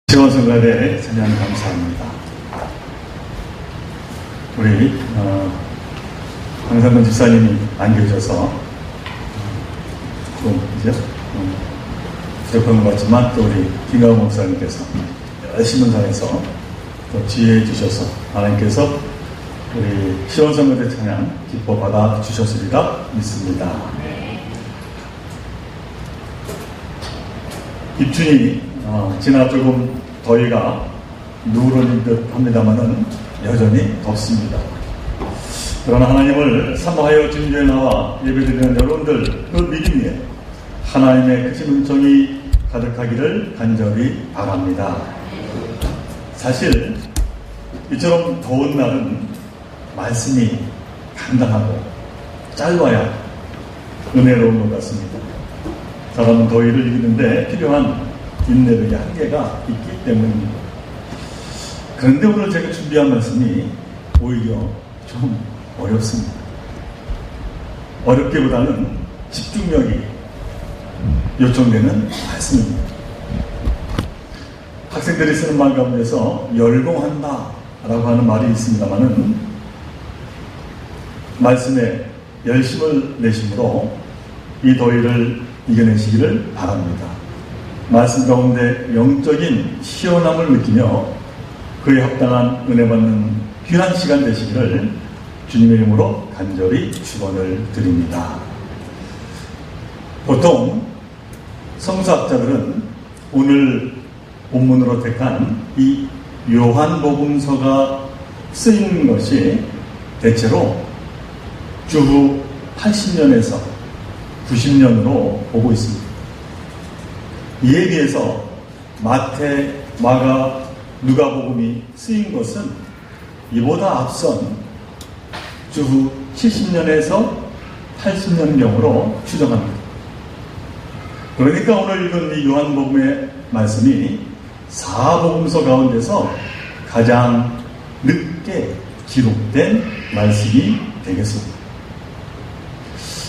시원성가대 찬양 감사합니다. 우리 황상근 집사님이 안 계셔서 좀 그죠? 부족한 것 같지만 또 우리 김가우 목사님께서 열심히 사해서 또 지혜해 주셔서 하나님께서 우리 시원성가대 찬양 기뻐 받아 주셨으리라 믿습니다. 입춘이 지나 조금 더위가 누그러진 듯 합니다만은 여전히 덥습니다. 그러나 하나님을 사모하여 진주에 나와 예배드리는 여러분들 그 믿음 위에 하나님의 크신 은총이 가득하기를 간절히 바랍니다. 사실 이처럼 더운 날은 말씀이 간단하고 짧아야 은혜로운 것 같습니다. 사람은 더위를 이기는데 필요한 인내력의 한계가 있기 때문입니다. 그런데 오늘 제가 준비한 말씀이 오히려 좀 어렵습니다. 어렵기보다는 집중력이 요청되는 말씀입니다. 학생들이 쓰는 말 가운데서 열공한다 라고 하는 말이 있습니다만은 말씀에 열심을 내심으로 이 더위를 이겨내시기를 바랍니다. 말씀 가운데 영적인 시원함을 느끼며 그에 합당한 은혜 받는 귀한 시간 되시기를 주님의 이름으로 간절히 축원을 드립니다. 보통 성서학자들은 오늘 본문으로 택한 이 요한복음서가 쓰인 것이 대체로 주후 80년에서 90년으로 보고 있습니다. 이에 비해서 마태, 마가, 누가복음이 쓰인 것은 이보다 앞선 주후 70년에서 80년경으로 추정합니다. 그러니까 오늘 읽은 이 요한복음의 말씀이 사복음서 가운데서 가장 늦게 기록된 말씀이 되겠습니다.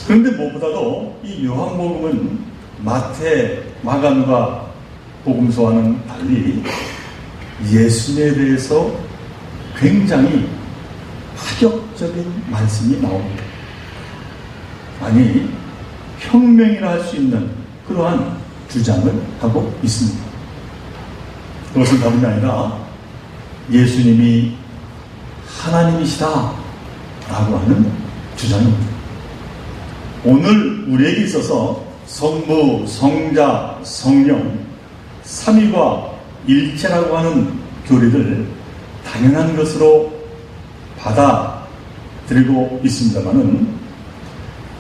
그런데 무엇보다도 이 요한복음은 마태, 마가, 누가 복음서와는 달리 예수님에 대해서 굉장히 파격적인 말씀이 나옵니다. 아니, 혁명이라 할 수 있는 그러한 주장을 하고 있습니다. 그것은 다름이 아니라 예수님이 하나님이시다 라고 하는 주장입니다. 오늘 우리에게 있어서 성부, 성자, 성령, 삼위가 일체라고 하는 교리를 당연한 것으로 받아들이고 있습니다만은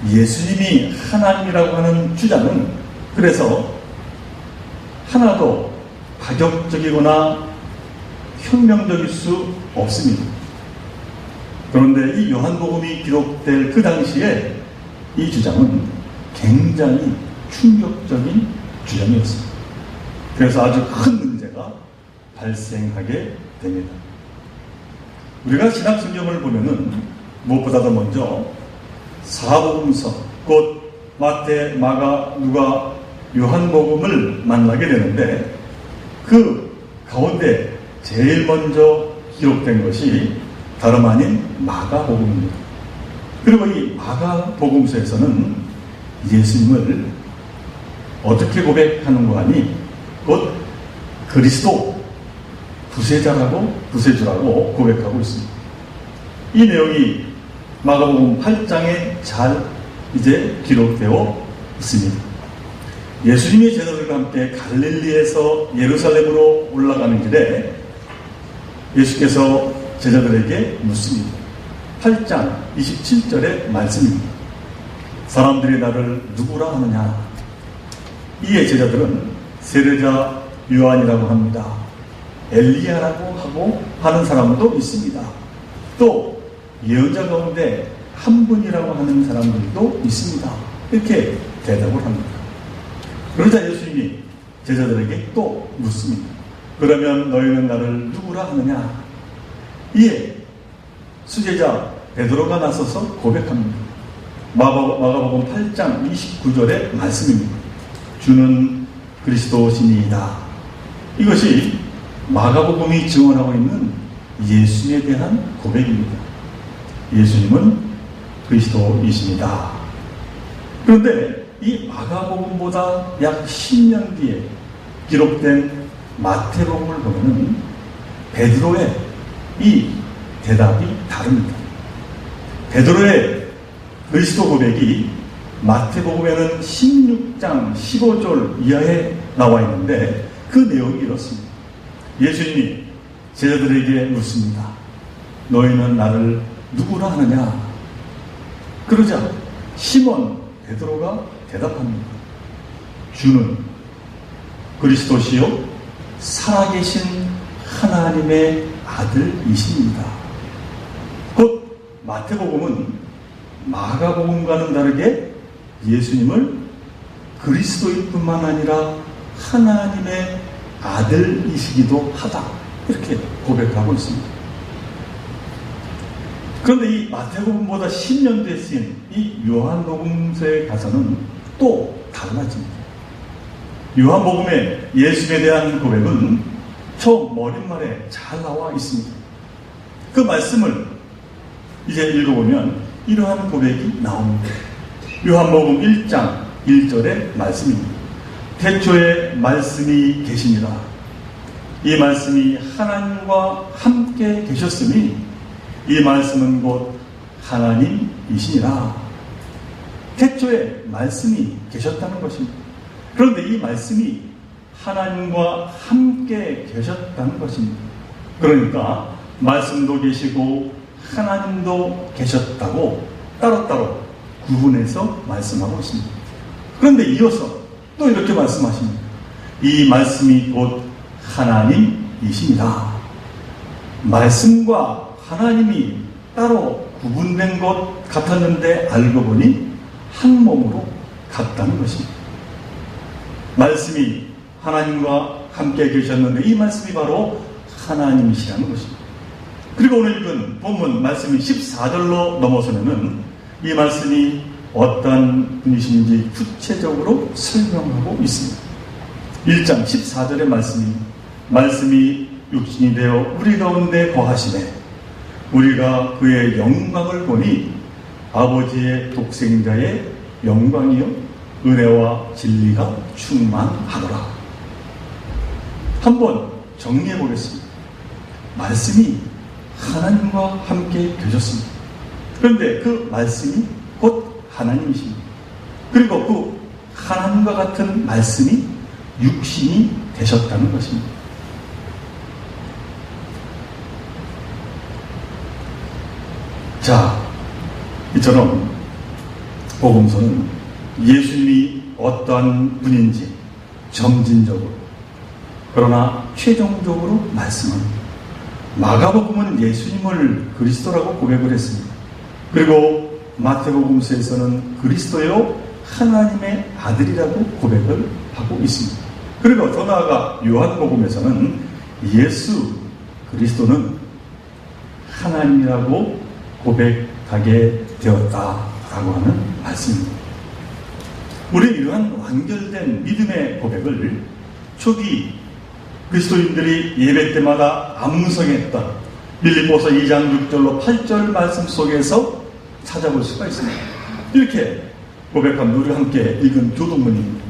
예수님이 하나님이라고 하는 주장은 그래서 하나도 파격적이거나 혁명적일 수 없습니다. 그런데 이 요한복음이 기록될 그 당시에 이 주장은 굉장히 충격적인 주장이었습니다. 그래서 아주 큰 문제가 발생하게 됩니다. 우리가 신약 성경을 보면은 무엇보다도 먼저 사복음서, 곧 마태, 마가, 누가, 요한복음을 만나게 되는데 그 가운데 제일 먼저 기록된 것이 다름 아닌 마가복음입니다. 그리고 이 마가복음서에서는 예수님을 어떻게 고백하는 거 아니? 곧 그리스도 부세주라고 고백하고 있습니다. 이 내용이 마가복음 8장에 잘 이제 기록되어 있습니다. 예수님이 제자들과 함께 갈릴리에서 예루살렘으로 올라가는 길에 예수께서 제자들에게 묻습니다. 8장 27절의 말씀입니다. 사람들이 나를 누구라 하느냐? 이에 제자들은 세례자 요한이라고 합니다. 엘리야라고 하는 사람도 있습니다. 또 예언자 가운데 한 분이라고 하는 사람들도 있습니다. 이렇게 대답을 합니다. 그러자 예수님이 제자들에게 또 묻습니다. 그러면 너희는 나를 누구라 하느냐? 이에 수제자 베드로가 나서서 고백합니다. 마가복음 8장 29절의 말씀입니다. 주는 그리스도시니이다. 이것이 마가복음이 증언하고 있는 예수님에 대한 고백입니다. 예수님은 그리스도이십니다. 그런데 이 마가복음보다 약 10년 뒤에 기록된 마태복음을 보면 베드로의 이 대답이 다릅니다. 베드로의 그리스도 고백이 마태복음에는 16장 15절 이하에 나와 있는데 그 내용이 이렇습니다. 예수님이 제자들에게 묻습니다. 너희는 나를 누구라 하느냐? 그러자 시몬 베드로가 대답합니다. 주는 그리스도시요 살아계신 하나님의 아들이십니다. 곧 마태복음은 마가복음과는 다르게 예수님을 그리스도일 뿐만 아니라 하나님의 아들이시기도 하다. 이렇게 고백하고 있습니다. 그런데 이 마태복음보다 10년 뒤에 쓰인 이 요한복음서에 가서는 또 달라집니다. 요한복음의 예수에 대한 고백은 처음 머릿말에 잘 나와 있습니다. 그 말씀을 이제 읽어보면 이러한 고백이 나옵니다. 요한복음 1장 1절의 말씀입니다. 태초에 말씀이 계시니라. 이 말씀이 하나님과 함께 계셨으니 이 말씀은 곧 하나님이시니라. 태초에 말씀이 계셨다는 것입니다. 그런데 이 말씀이 하나님과 함께 계셨다는 것입니다. 그러니까 말씀도 계시고 하나님도 계셨다고 따로따로 구분해서 말씀하고 있습니다. 그런데 이어서 또 이렇게 말씀하십니다. 이 말씀이 곧 하나님이십니다. 말씀과 하나님이 따로 구분된 것 같았는데 알고 보니 한 몸으로 같다는 것입니다. 말씀이 하나님과 함께 계셨는데 이 말씀이 바로 하나님이시라는 것입니다. 그리고 오늘 읽은 본문 말씀이 14절로 넘어서면은 이 말씀이 어떤 분이신지 구체적으로 설명하고 있습니다. 1장 14절의 말씀이 육신이 되어 우리 가운데 거하시네. 우리가 그의 영광을 보니 아버지의 독생자의 영광이요 은혜와 진리가 충만하더라. 한번 정리해 보겠습니다. 말씀이 하나님과 함께 계셨습니다. 그런데 그 말씀이 곧 하나님이십니다. 그리고 그 하나님과 같은 말씀이 육신이 되셨다는 것입니다. 자, 이처럼 복음서는 예수님이 어떠한 분인지 점진적으로 그러나 최종적으로 말씀합니다. 마가복음은 예수님을 그리스도라고 고백을 했습니다. 그리고 마태복음서에서는 그리스도요 하나님의 아들이라고 고백을 하고 있습니다. 그리고 더 나아가 요한복음에서는 예수 그리스도는 하나님이라고 고백하게 되었다라고 하는 말씀입니다. 우리는 이러한 완결된 믿음의 고백을 초기 그리스도인들이 예배 때마다 암송했던 빌립보서 2장 6절로 8절 말씀 속에서 찾아볼 수가 있습니다. 이렇게 고백한 우리 함께 읽은 교동문입니다.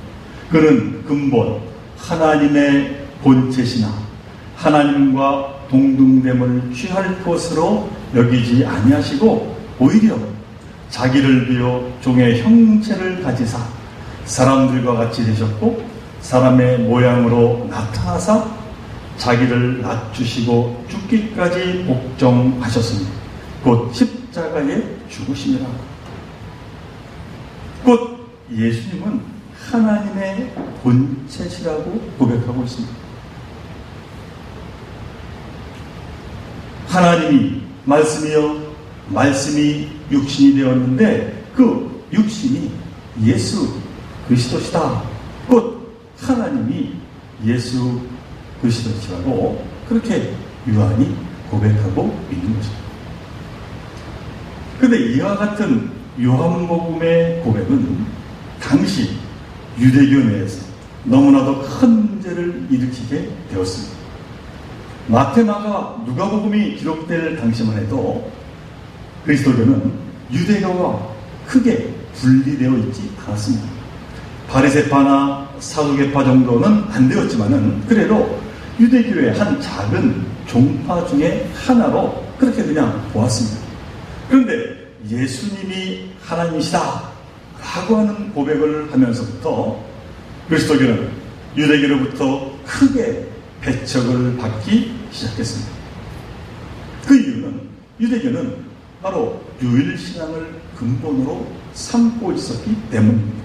그는 근본 하나님의 본체시나 하나님과 동등됨을 취할 것으로 여기지 아니하시고 오히려 자기를 비워 종의 형체를 가지사 사람들과 같이 되셨고 사람의 모양으로 나타나사 자기를 낮추시고 죽기까지 복종하셨습니다. 곧 십자가에 죽으심이라. 곧 예수님은 하나님의 본체시라고 고백하고 있습니다. 하나님이 말씀이 육신이 되었는데 그 육신이 예수 그리스도시다. 곧 하나님이 예수 그리스도시라고 그렇게 요한이 고백하고 있는 것입니다. 그런데 이와 같은 요한복음의 고백은 당시 유대교 내에서 너무나도 큰 문제를 일으키게 되었습니다. 마태, 마가, 누가복음이 기록될 당시만 해도 그리스도교는 유대교와 크게 분리되어 있지 않았습니다. 바리새파나 사두개파 정도는 안 되었지만은 그래도 유대교의 한 작은 종파 중에 하나로 그렇게 그냥 보았습니다. 그런데 예수님이 하나님이시다 라고 하는 고백을 하면서부터 그리스도교는 유대교로부터 크게 배척을 받기 시작했습니다. 그 이유는 유대교는 바로 유일신앙을 근본으로 삼고 있었기 때문입니다.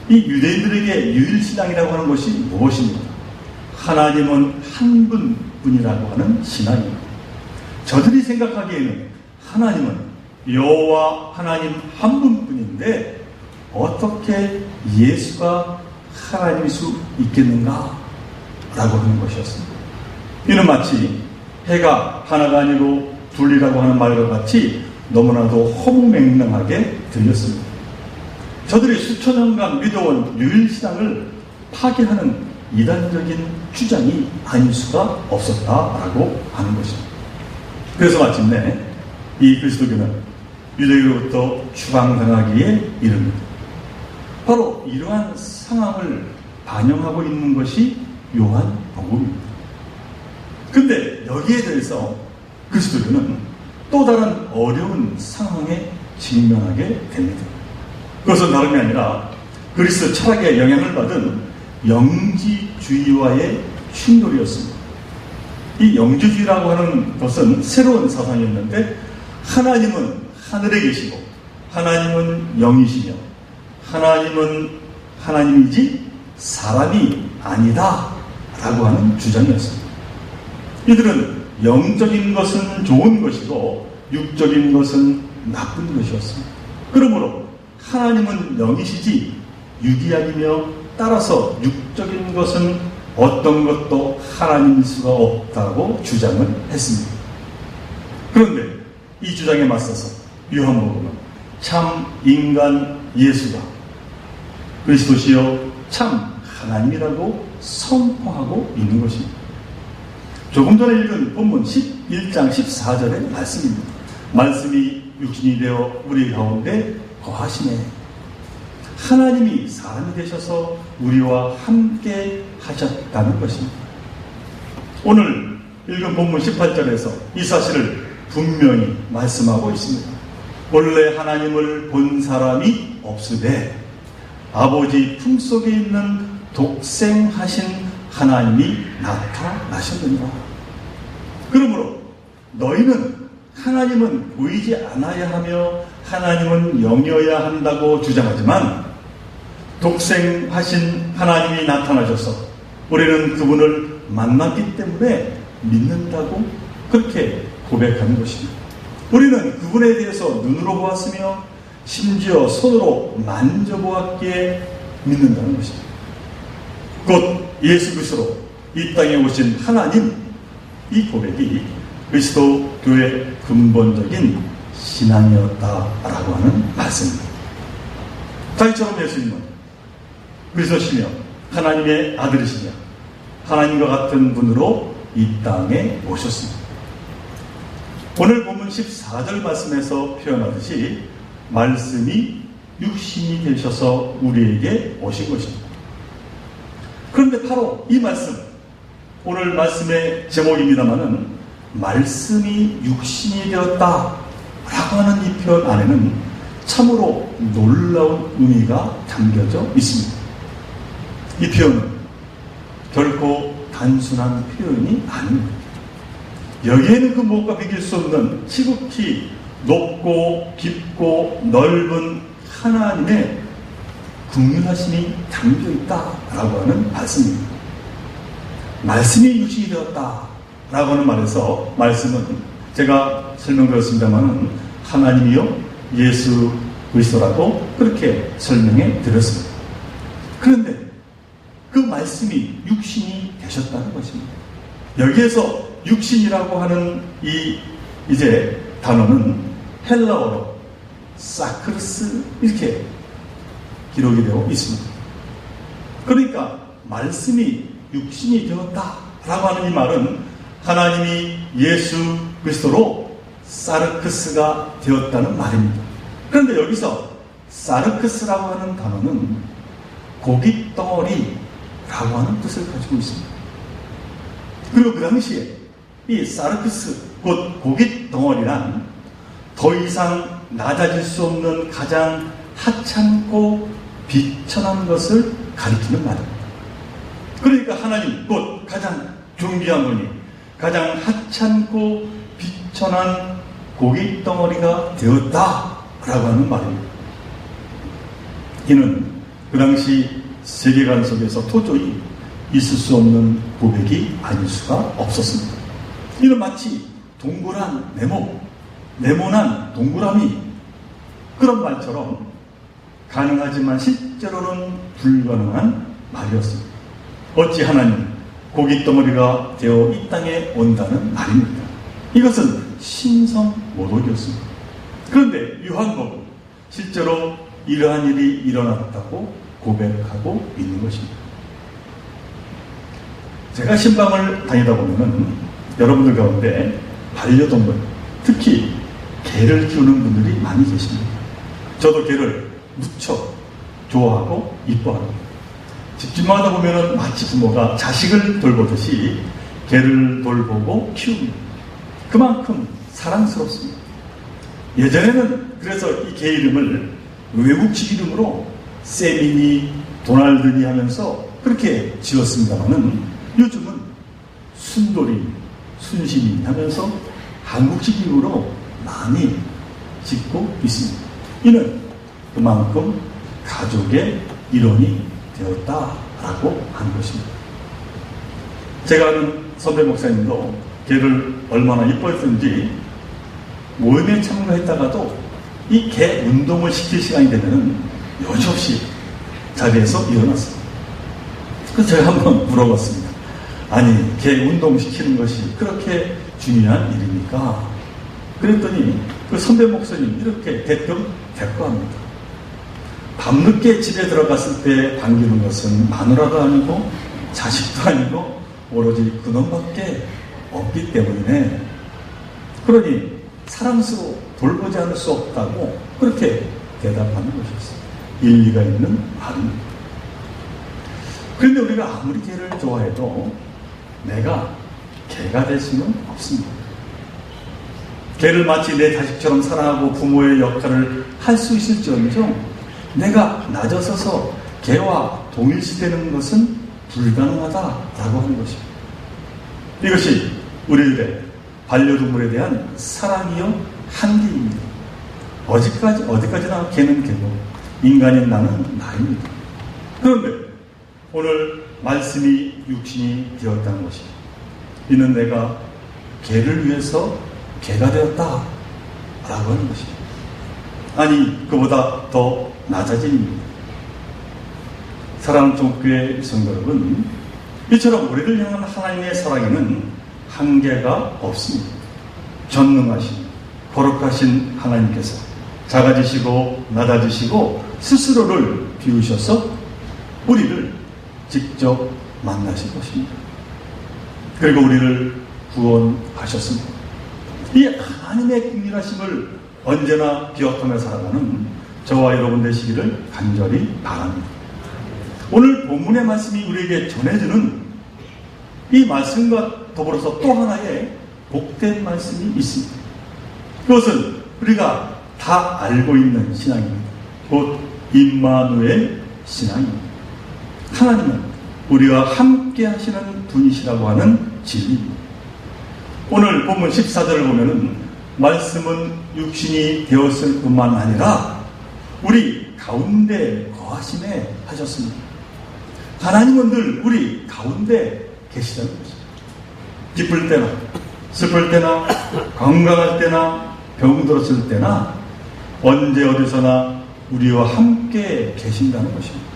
이 유대인들에게 유일신앙이라고 하는 것이 무엇입니까? 하나님은 한 분뿐이라고 하는 신앙입니다. 저들이 생각하기에는 하나님은 여호와 하나님 한 분뿐인데 어떻게 예수가 하나님일 수 있겠는가? 라고 하는 것이었습니다. 이는 마치 해가 하나가 아니고 둘이라고 하는 말과 같이 너무나도 허무맹랑하게 들렸습니다. 저들이 수천 년간 믿어온 유일신앙을 파괴하는 이단적인 주장이 아닐 수가 없었다라고 하는 것입니다. 그래서 마침내 이 그리스도교는 유대교로부터 추방당하기에 이릅니다. 바로 이러한 상황을 반영하고 있는 것이 요한복음입니다. 그런데 여기에 대해서 그리스도교는 또 다른 어려운 상황에 직면하게 됩니다. 그것은 다름이 아니라 그리스 철학의 영향을 받은 영지주의와의 충돌이었습니다. 이 영지주의라고 하는 것은 새로운 사상이었는데 하나님은 하늘에 계시고 하나님은 영이시며 하나님은 하나님이지 사람이 아니다 라고 하는 주장이었습니다. 이들은 영적인 것은 좋은 것이고 육적인 것은 나쁜 것이었습니다. 그러므로 하나님은 영이시지 육이 아니며 따라서 육적인 것은 어떤 것도 하나님일 수가 없다고 주장을 했습니다. 그런데 이 주장에 맞서서 요한복음은 참 인간 예수가 그리스도시요 참 하나님이라고 선포하고 있는 것입니다. 조금 전에 읽은 본문 11장 14절의 말씀입니다. 말씀이 육신이 되어 우리 가운데 거하시네. 하나님이 사람이 되셔서 우리와 함께 하셨다는 것입니다. 오늘 읽은 본문 18절에서 이 사실을 분명히 말씀하고 있습니다. 본래 하나님을 본 사람이 없으되 아버지 품속에 있는 독생하신 하나님이 나타나셨느니라. 그러므로 너희는 하나님은 보이지 않아야 하며 하나님은 영이어야 한다고 주장하지만 독생하신 하나님이 나타나셔서 우리는 그분을 만났기 때문에 믿는다고 그렇게 고백하는 것입니다. 우리는 그분에 대해서 눈으로 보았으며 심지어 손으로 만져보았기에 믿는다는 것입니다. 곧 예수 그리스도로 이 땅에 오신 하나님, 이 고백이 그리스도 교회의 근본적인 신앙이었다라고 하는 말씀입니다. 다윗처럼 예수님은 그리스도시며 하나님의 아들이시며 하나님과 같은 분으로 이 땅에 오셨습니다. 오늘 본문 14절 말씀에서 표현하듯이 말씀이 육신이 되셔서 우리에게 오신 것입니다. 그런데 바로 이 말씀, 오늘 말씀의 제목입니다마는 말씀이 육신이 되었다 라고 하는 이 표현 안에는 참으로 놀라운 의미가 담겨져 있습니다. 이 표현은 결코 단순한 표현이 아닙니다. 여기에는 그 무엇과 비길 수 없는 지극히 높고 깊고 넓은 하나님의 긍휼하심이 담겨있다라고 하는 말씀입니다. 말씀이 육신이 되었다라고 하는 말에서 말씀은 제가 설명드렸습니다만 하나님이요 예수 그리스도라고 그렇게 설명해 드렸습니다. 그런데 그 말씀이 육신이 되셨다는 것입니다. 여기에서 육신이라고 하는 이제 단어는 헬라어로 사크르스 이렇게 기록이 되어 있습니다. 그러니까 말씀이 육신이 되었다라고 하는 이 말은 하나님이 예수 그리스도로 사르크스가 되었다는 말입니다. 그런데 여기서 사르크스라고 하는 단어는 고깃덩어리라고 하는 뜻을 가지고 있습니다. 그리고 그 당시에 이 사르크스, 곧 고깃덩어리란 더 이상 낮아질 수 없는 가장 하찮고 비천한 것을 가리키는 말입니다. 그러니까 하나님, 곧 가장 존귀한 분이 가장 하찮고 비천한 고깃덩어리가 되었다라고 하는 말입니다. 이는 그 당시 세계관 속에서 도저히 있을 수 없는 고백이 아닐 수가 없었습니다. 이는 마치 동그란 네모난 동그라미, 그런 말처럼 가능하지만 실제로는 불가능한 말이었습니다. 어찌 하나님 고깃덩어리가 되어 이 땅에 온다는 말입니까? 이것은 신성모독이었습니다. 그런데 요한복음 실제로 이러한 일이 일어났다고 고백하고 있는 것입니다. 제가 신방을 다니다 보면은 여러분들 가운데 반려동물, 특히 개를 키우는 분들이 많이 계십니다. 저도 개를 무척 좋아하고 이뻐합니다. 집집마다 보면은 마치 부모가 자식을 돌보듯이 개를 돌보고 키웁니다. 그만큼 사랑스럽습니다. 예전에는 그래서 이 개 이름을 외국식 이름으로 세미니, 도날드니 하면서 그렇게 지었습니다만은 요즘은 순돌이, 순심이 하면서 한국식 이름으로 많이 짓고 있습니다. 이는 그만큼 가족의 일원이 되었다라고 하는 것입니다. 제가 아는 선배 목사님도 개를 얼마나 이뻐했는지 모임에 참가했다가도 이 개 운동을 시킬 시간이 되면 여지없이 자리에서 일어났습니다. 그래서 제가 한번 물어봤습니다. 아니, 개 운동시키는 것이 그렇게 중요한 일입니까? 그랬더니 그 선배 목사님 이렇게 대뜸 대꾸합니다. 밤늦게 집에 들어갔을 때 반기는 것은 마누라도 아니고 자식도 아니고 오로지 그놈밖에 없기 때문에, 그러니 사랑스러워 돌보지 않을 수 없다고 그렇게 대답하는 것이었어요. 일리가 있는 말입니다. 그런데 우리가 아무리 개를 좋아해도 내가 개가 될 수는 없습니다. 개를 마치 내 자식처럼 사랑하고 부모의 역할을 할 수 있을지언정 내가 낮아서서 개와 동일시되는 것은 불가능하다라고 하는 것입니다. 이것이 우리들의 반려동물에 대한 사랑이요 한계입니다. 어디까지나 개는 개고 인간인 나는 나입니다. 그런데 오늘 말씀이 육신이 되었다는 것입니다. 이는 내가 개를 위해서 개가 되었다라고 하는 것입니다. 아니, 그보다 더 낮아진 일입니다. 사랑하는 종교의 성도 여러분, 이처럼 우리를 향한 하나님의 사랑에는 한계가 없습니다. 전능하신 거룩하신 하나님께서 작아지시고 낮아지시고 스스로를 비우셔서 우리를 직접 만나신 것입니다. 그리고 우리를 구원하셨습니다. 이 하나님의 긍휼하심을 언제나 기억하며 살아가는 저와 여러분 되시기를 간절히 바랍니다. 오늘 본문의 말씀이 우리에게 전해주는 이 말씀과 더불어서 또 하나의 복된 말씀이 있습니다. 그것은 우리가 다 알고 있는 신앙입니다. 곧 임마누엘 신앙입니다. 하나님은 우리와 함께 하시는 분이시라고 하는 진리입니다. 오늘 본문 14절을 보면은 말씀은 육신이 되었을 뿐만 아니라 우리 가운데 거하심에 하셨습니다. 하나님은 늘 우리 가운데 계시다는 것입니다. 기쁠 때나 슬플 때나 건강할 때나 병들었을 때나 언제 어디서나 우리와 함께 계신다는 것입니다.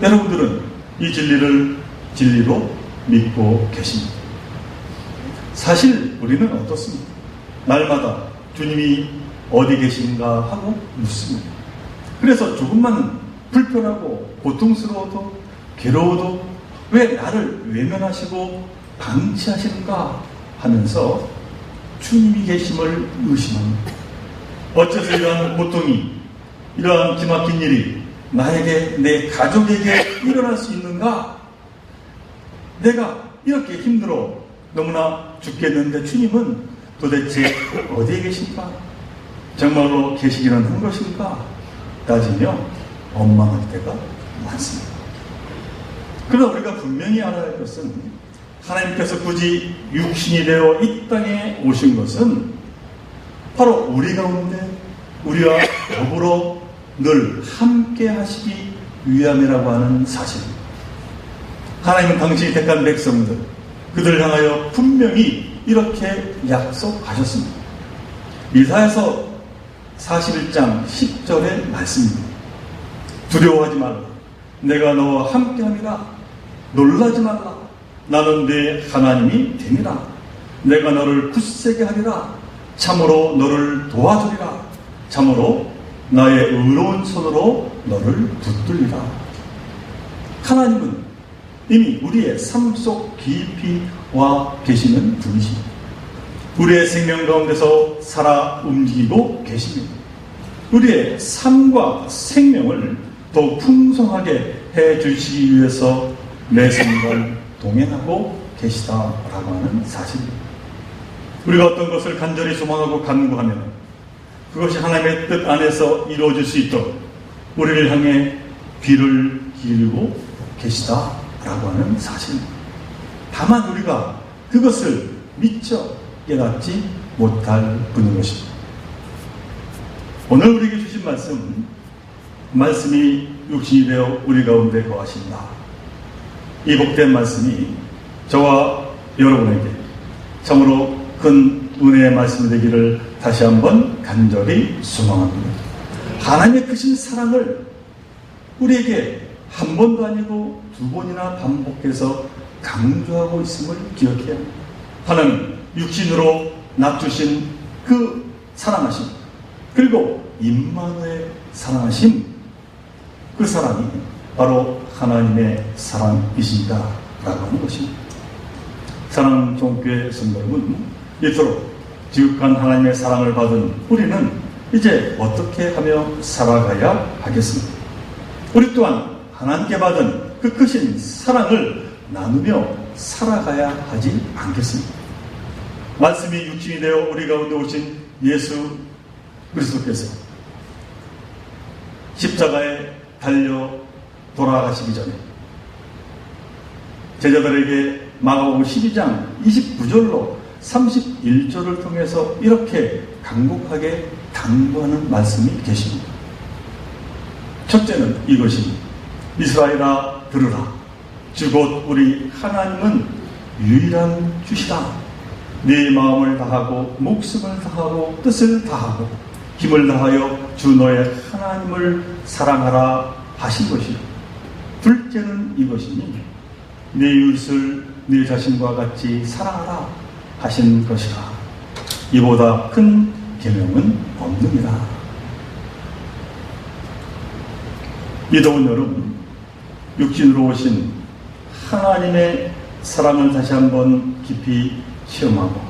여러분들은 이 진리를 진리로 믿고 계십니다. 사실 우리는 어떻습니까? 날마다 주님이 어디 계신가 하고 묻습니다. 그래서 조금만 불편하고 고통스러워도 괴로워도 왜 나를 외면하시고 방치하시는가 하면서 주님이 계심을 의심합니다. 어째서 이러한 고통이, 이러한 기막힌 일이 나에게, 내 가족에게 일어날 수 있는가? 내가 이렇게 힘들어 너무나 죽겠는데 주님은 도대체 어디에 계신가? 정말로 계시기는 한 것인가? 따지며 원망할 때가 많습니다. 그러나 우리가 분명히 알아야 할 것은 하나님께서 굳이 육신이 되어 이 땅에 오신 것은 바로 우리 가운데 우리와 더불어 늘 함께 하시기 위함이라고 하는 사실입니다. 하나님은 당신이 택한 백성들, 그들을 향하여 분명히 이렇게 약속하셨습니다. 이사야서 41장 10절의 말씀입니다. 두려워하지 말라. 내가 너와 함께함이라. 놀라지 말라. 나는 네 하나님이 됨이라. 내가 너를 굳세게 하리라. 참으로 너를 도와주리라. 참으로 나의 의로운 손으로 너를 붙들리라. 하나님은 이미 우리의 삶 속 깊이 와 계시는 분이십니다. 우리의 생명 가운데서 살아 움직이고 계십니다. 우리의 삶과 생명을 더 풍성하게 해 주시기 위해서 매 순간 동행하고 계시다라고 하는 사실입니다. 우리가 어떤 것을 간절히 소망하고 간구하면 그것이 하나님의 뜻 안에서 이루어질 수 있도록 우리를 향해 귀를 기울이고 계시다라고 하는 사실입니다. 다만 우리가 그것을 미처 깨닫지 못할 뿐인 것입니다. 오늘 우리에게 주신 말씀이 육신이 되어 우리 가운데 거하신다. 이 복된 말씀이 저와 여러분에게 참으로 큰 은혜의 말씀이 되기를 다시 한번 간절히 소망합니다. 하나님의 크신 사랑을 우리에게 한 번도 아니고 두 번이나 반복해서 강조하고 있음을 기억해야 합니다. 하나님 육신으로 낮추신 그 사랑하심, 그리고 임마누엘 사랑하심, 그 사랑이 바로 하나님의 사랑이시다라고 하는 것입니다. 사랑하는 종교회 성도 여러분, 이토록 지극한 하나님의 사랑을 받은 우리는 이제 어떻게 하며 살아가야 하겠습니까? 우리 또한 하나님께 받은 그 크신 사랑을 나누며 살아가야 하지 않겠습니까? 말씀이 육신이 되어 우리 가운데 오신 예수 그리스도께서 십자가에 달려 돌아가시기 전에 제자들에게 마가복음 12장 29절로 31절을 통해서 이렇게 간곡하게 당부하는 말씀이 계십니다. 첫째는 이것입니다. 이스라엘아 들으라. 주 곧 우리 하나님은 유일한 주시다. 네 마음을 다하고 목숨을 다하고 뜻을 다하고 힘을 다하여 주 너의 하나님을 사랑하라 하신 것이요. 둘째는 이것이니 네 이웃을 네 자신과 같이 사랑하라 하신 것이라. 이보다 큰 계명은 없느니라. 믿어온 여러분, 육신으로 오신 하나님의 사랑을 다시 한번 깊이 체험하고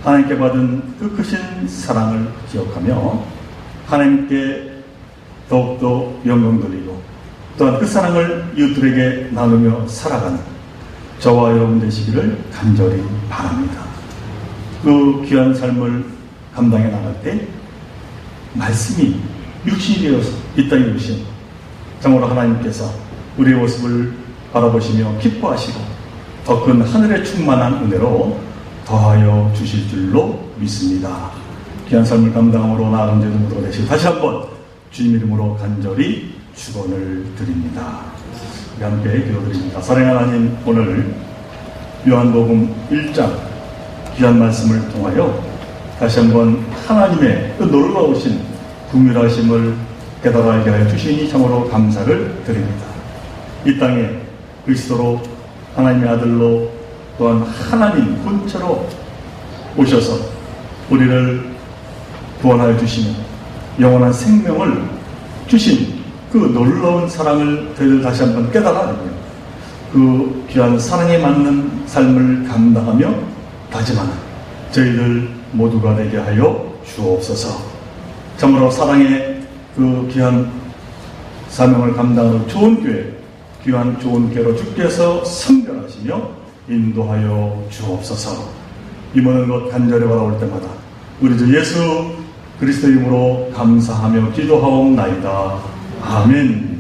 하나님께 받은 그 크신 사랑을 기억하며 하나님께 더욱더 영광 돌리고 또한 그 사랑을 이웃들에게 나누며 살아가는 저와 여러분 되시기를 간절히 바랍니다. 그 귀한 삶을 감당해 나갈 때 말씀이 육신이 되어서 이 땅에 오신 정말로 하나님께서 우리의 모습을 바라보시며 기뻐하시고 더 큰 하늘의 충만한 은혜로 더하여 주실 줄로 믿습니다. 귀한 삶을 감당함으로 나아간 죄도 모두가 되시고 다시 한번 주님 이름으로 간절히 축원을 드립니다. 우리 함께 기도드립니다. 사랑하는 하나님, 오늘 요한복음 1장 귀한 말씀을 통하여 다시 한번 하나님의 그 놀라우신 긍휼하심을 깨달아 알게 하여 주시니 참으로 감사를 드립니다. 이 땅에 그리스도로 하나님의 아들로 또한 하나님 본체로 오셔서 우리를 구원하여 주시며 영원한 생명을 주신 그 놀라운 사랑을 저희들 다시 한번 깨달아 그 귀한 사랑에 맞는 삶을 감당하며 다짐하는 저희들 모두가 되게 하여 주옵소서. 참으로 사랑의 그 귀한 사명을 감당하는 좋은 교회, 귀한 좋은 교회로 주께서 선별하시며 인도하여 주옵소서. 이 모든 것 간절히 바라올 때마다 우리 주 예수 그리스도 이름으로 감사하며 기도하옵나이다. 아멘.